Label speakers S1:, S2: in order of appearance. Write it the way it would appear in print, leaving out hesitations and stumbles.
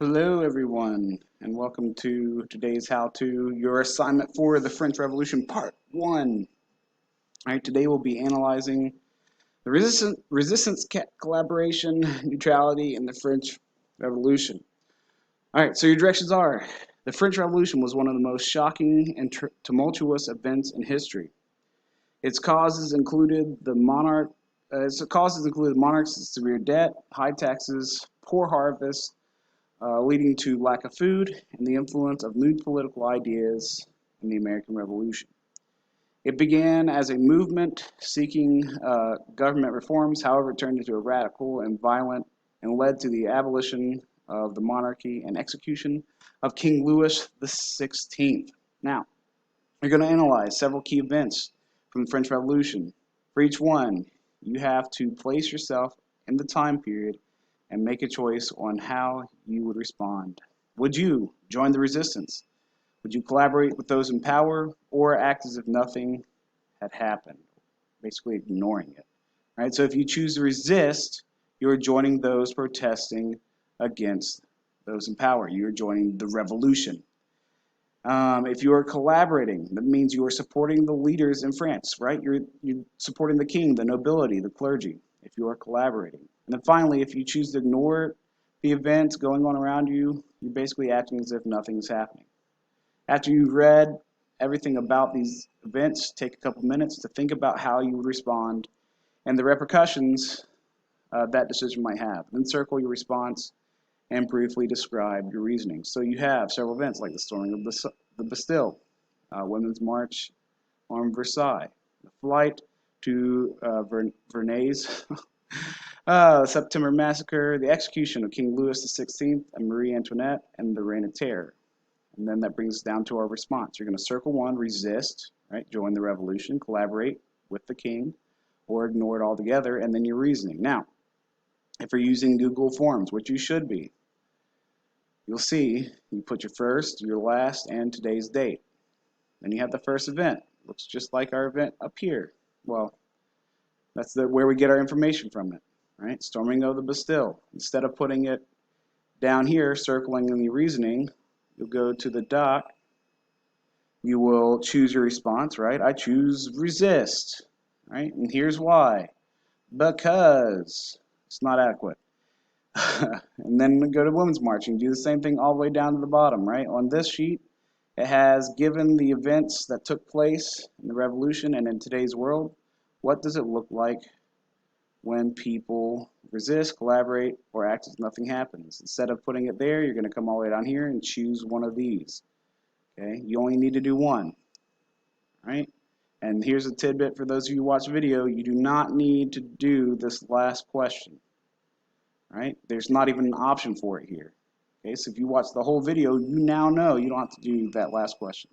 S1: Hello everyone, and welcome to today's how-to, your assignment for the French Revolution Part 1. Alright, today we'll be analyzing the resistance collaboration, neutrality, and the French Revolution. Alright, so your directions are, the French Revolution was one of the most shocking and tumultuous events in history. Its causes included monarchs' severe debt, high taxes, poor harvests, leading to lack of food and the influence of new political ideas in the American Revolution. It began as a movement seeking government reforms, however, it turned into a radical and violent and led to the abolition of the monarchy and execution of King Louis XVI. Now, we're going to analyze several key events from the French Revolution. For each one, you have to place yourself in the time period and make a choice on how you would respond. Would you join the resistance? Would you collaborate with those in power or act as if nothing had happened, basically ignoring it? Right? So if you choose to resist, you're joining those protesting against those in power. You're joining the revolution. If you are collaborating, that means you are supporting the leaders in France, right? You're supporting the king, the nobility, the clergy, if you are collaborating. And then finally, if you choose to ignore the events going on around you, you're basically acting as if nothing is happening. After you've read everything about these events, take a couple minutes to think about how you would respond and the repercussions that decision might have. Then circle your response and briefly describe your reasoning. So you have several events like the storming of the Bastille, Women's March on Versailles, the flight to Versailles, September Massacre, the execution of King Louis XVI and Marie Antoinette, and the Reign of Terror. And then that brings us down to our response. You're going to circle one, resist, right? Join the revolution, collaborate with the king, or ignore it altogether, and then your reasoning. Now, if you're using Google Forms, which you should be, you'll see you put your first, your last, and today's date. Then you have the first event. Looks just like our event up here. Well, that's where we get our information from it, right? Storming of the Bastille. Instead of putting it down here, circling in the reasoning, you'll go to the doc. You will choose your response, right? I choose resist, right? And here's why. Because it's not adequate. And then we go to Women's March and do the same thing all the way down to the bottom, right? On this sheet, it has given the events that took place in the revolution and in today's world. What does it look like when people resist, collaborate, or act as nothing happens? Instead of putting it there, you're going to come all the way down here and choose one of these. Okay, you only need to do one, right? And here's a tidbit for those of you who watch the video. You do not need to do this last question, right? There's not even an option for it here. Okay, so if you watch the whole video, you now know you don't have to do that last question.